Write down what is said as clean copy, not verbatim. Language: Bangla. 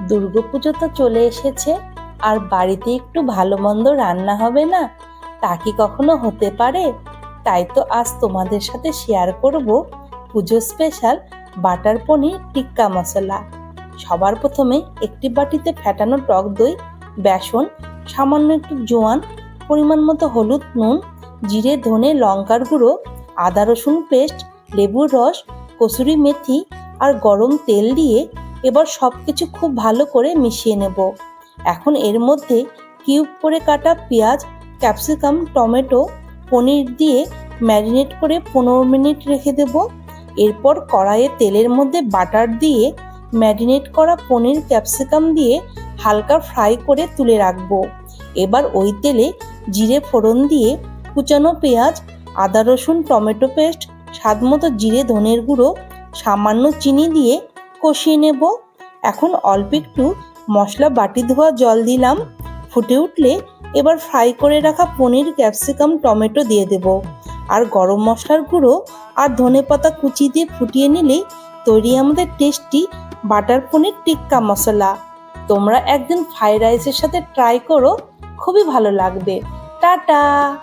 দুর্গাপুজো তো চলে এসেছে, আর বাড়িতে একটু ভালো মন্দ রান্না হবে না? তা কি কখনো হতে পারে? তাই তো আজ তোমাদের সাথে শেয়ার করব পুজো স্পেশাল বাটার পনির টিক্কা মশলা। সবার প্রথমে একটি বাটিতে ফেটানো টক দই, বেসন, সামান্য একটু জোয়ান, পরিমাণ মতো হলুদ, নুন, জিরে, ধনে, লঙ্কার গুঁড়ো, আদা রসুন পেস্ট, লেবুর রস, কসুরি মেথি আর গরম তেল দিয়ে এবার সব কিছু খুব ভালো করে মিশিয়ে নেব। এখন এর মধ্যে কিউব করে কাটা পেঁয়াজ, ক্যাপসিকাম, টমেটো, পনির দিয়ে ম্যারিনেট করে 15 মিনিট রেখে দেব। এরপর কড়াইয়ে তেলের মধ্যে বাটার দিয়ে ম্যারিনেট করা পনির, ক্যাপসিকাম দিয়ে হালকা ফ্রাই করে তুলে রাখবো। এবার ওই তেলে জিরে ফোড়ন দিয়ে কুচানো পেঁয়াজ, আদা রসুন টমেটো পেস্ট, স্বাদ মতো জিরে, ধনের গুঁড়ো, সামান্য চিনি দিয়ে কষিয়ে নেব। এখন অল্প একটু মশলা বাটি ধোয়া জল দিলাম। ফুটে উঠলে এবার ফ্রাই করে রাখা পনির, ক্যাপসিকাম, টমেটো দিয়ে দেব। আর গরম মশলার গুঁড়ো আর ধনেপাতা কুচি দিয়ে ফুটিয়ে নিলেই তৈরি আমাদের টেস্টি বাটার পনির টিক্কা মশলা। তোমরা একদিন ফ্রাইড রাইসের সাথে ট্রাই করো, খুবই ভালো লাগবে। টাটা।